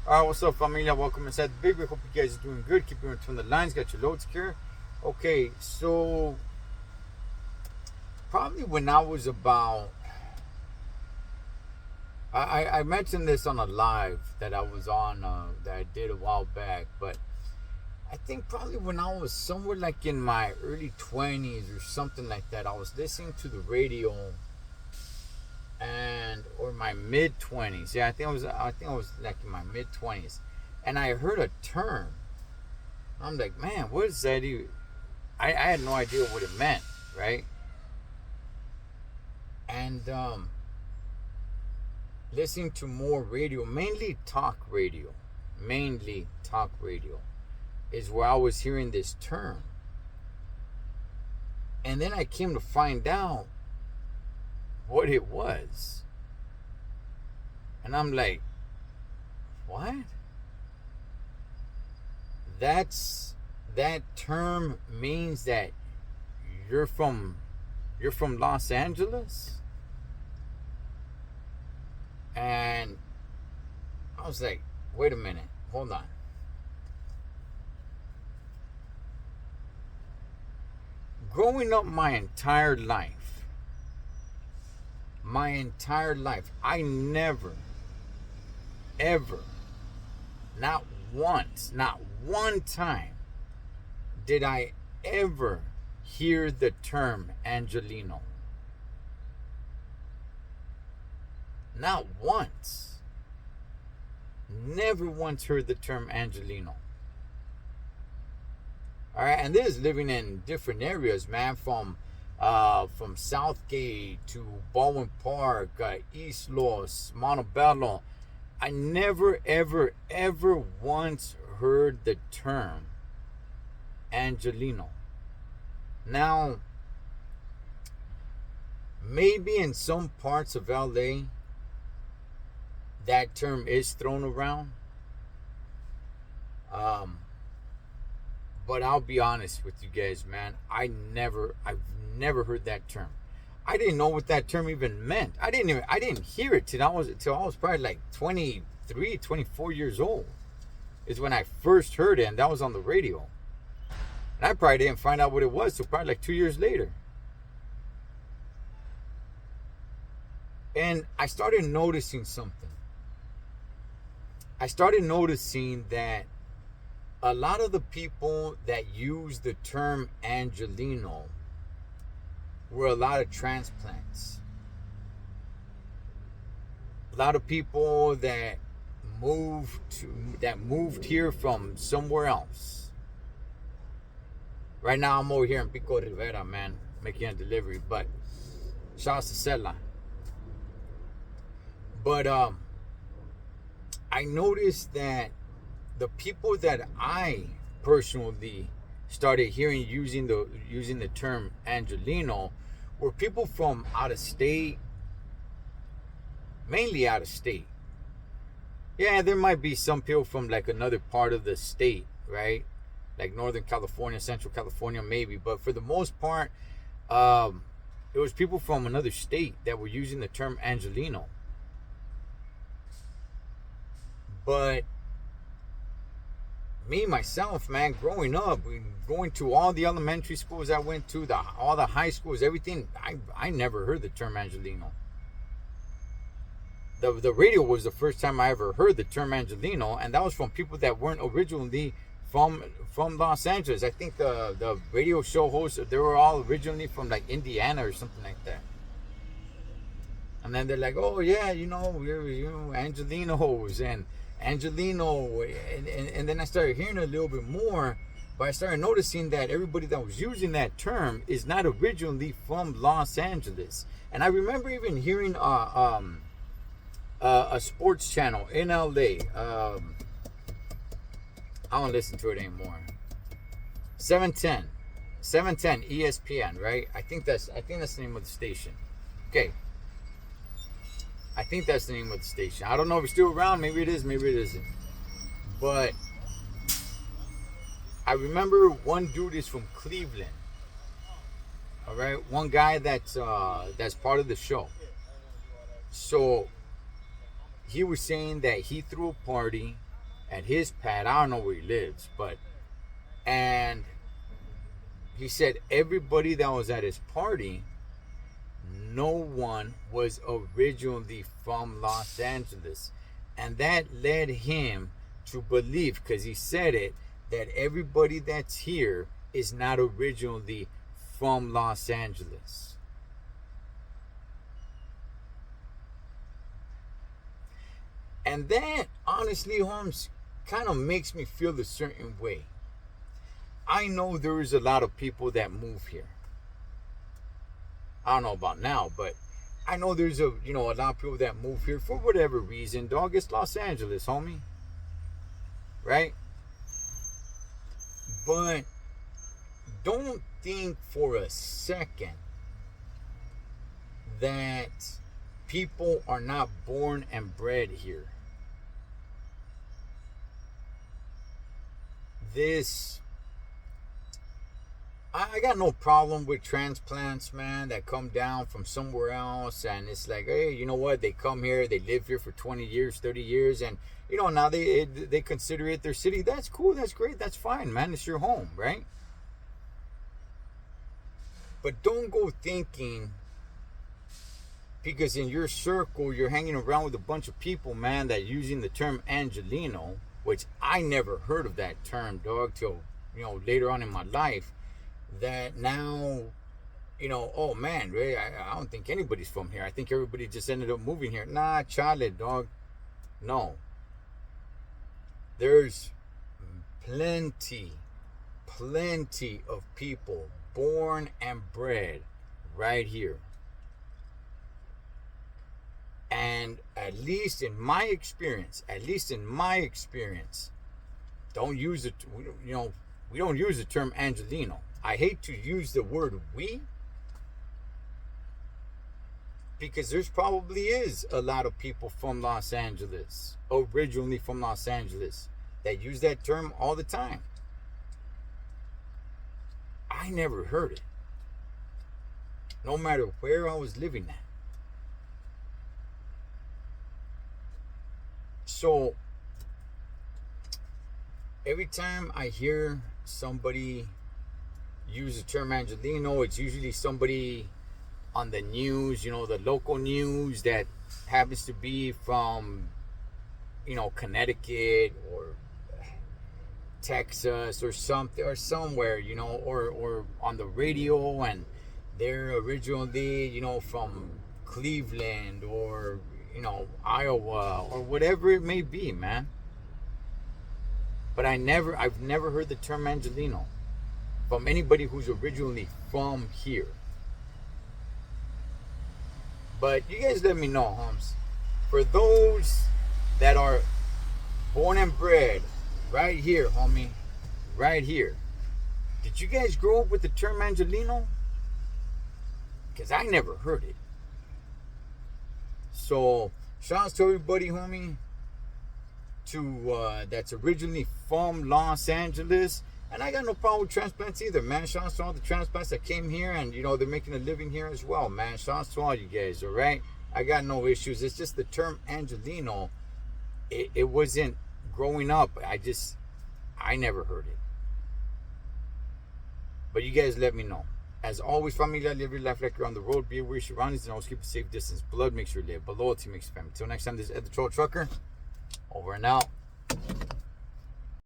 What's up, familia? Welcome inside the big rig. Hope you guys are doing good. Keep your between the lines. Got your load secure. Okay, so probably when I was about, I mentioned this on a live that I was on that I did a while back, but I think probably when I was somewhere like in my early 20s or something like that, I was listening to the radio and or my mid 20s. Yeah, I think I was like in my mid 20s, and I heard a term. I'm like, man, what is that even? I had no idea what it meant, right? And listening to more radio, mainly talk radio, is where I was hearing this term. And then I came to find out what it was. And I'm like, what? That term means that you're from you're from Los Angeles? And I was like, wait a minute, hold on. Growing up my entire life, I never, ever, not once, not one time, did I ever hear the term Angelino. Not once. Never once heard the term Angelino. All right, and this is living in different areas, man, from Southgate to Baldwin Park, East Los, Montebello. I never, ever, ever once heard the term Angelino. Now, maybe in some parts of LA, that term is thrown around. Um, but I'll be honest with you guys, man. I've never heard that term. I didn't know what that term even meant. I didn't hear it till I was probably like 23, 24 years old. Is when I first heard it, and that was on the radio. And I probably didn't find out what it was till probably like 2 years later. And I started noticing something. I started noticing that a lot of the people that use the term Angelino were a lot of transplants. A lot of people that moved here from somewhere else. Right now I'm over here in Pico Rivera, man, making a delivery. But shout out to Sela. But I noticed that the people that I personally started hearing using the term Angelino were people from out of state, mainly out of state. Yeah, there might be some people from like another part of the state, right? Like Northern California, Central California, maybe. But for the most part, it was people from another state that were using the term Angelino. But me myself, man, growing up, going to all the elementary schools I went to, all the high schools, everything, I never heard the term Angelino. The radio was the first time I ever heard the term Angelino, and that was from people that weren't originally from Los Angeles. I think the radio show hosts, they were all originally from like Indiana or something like that. And then they're like, oh yeah, Angelinos and Angelino, and then I started hearing it a little bit more, but I started noticing that everybody that was using that term is not originally from Los Angeles. And I remember even hearing a sports channel in LA. I don't listen to it anymore. 710 ESPN, right? I think that's the name of the station. Okay. I think that's the name of the station. I don't know if it's still around. Maybe it is. Maybe it isn't. But I remember one dude is from Cleveland. All right, one guy that's part of the show. So he was saying that he threw a party at his pad. I don't know where he lives, but and he said everybody that was at his party, no one was originally from Los Angeles. And that led him to believe, because he said it, that everybody that's here is not originally from Los Angeles. And that, honestly, Holmes, kind of makes me feel a certain way. I know there is a lot of people that move here. I don't know about now, but I know there's a lot of people that move here for whatever reason. Dog, it's Los Angeles, homie. Right? But don't think for a second that people are not born and bred here. I got no problem with transplants, man, that come down from somewhere else, and it's like, hey, you know what? They come here, they live here for 20 years, 30 years, and now they consider it their city. That's cool, that's great, that's fine, man. It's your home, right? But don't go thinking, because in your circle you're hanging around with a bunch of people, man, that using the term Angelino, which I never heard of that term, dog, till later on in my life. That now, oh man, Ray, I don't think anybody's from here. I think everybody just ended up moving here. Nah, chale, dog. No. There's plenty of people born and bred right here. And at least in my experience, don't use it, we don't use the term Angelino. I hate to use the word we, because there's probably is a lot of people from Los Angeles, originally from Los Angeles, that use that term all the time. I never heard it, no matter where I was living at. So every time I hear somebody use the term Angelino, it's usually somebody on the news, the local news that happens to be from, Connecticut or Texas or something, or somewhere, or on the radio, and they're originally, from Cleveland or, Iowa or whatever it may be, man. But I've never heard the term Angelino from anybody who's originally from here. But you guys let me know, Holmes. For those that are born and bred right here, homie, right here, did you guys grow up with the term Angelino? Because I never heard it. So shout out to everybody, homie, that's originally from Los Angeles. And I got no problem with transplants either, man. Shout out to all the transplants that came here, and they're making a living here as well, man. Shout out to all you guys, all right? I got no issues. It's just the term Angelino, it wasn't growing up. I never heard it. But you guys let me know. As always, familia, live your life like you're on the road. Be aware of your surroundings and always keep a safe distance. Blood makes you live, but loyalty makes you family. Until next time, this is Ed the Troll Trucker. Over and out.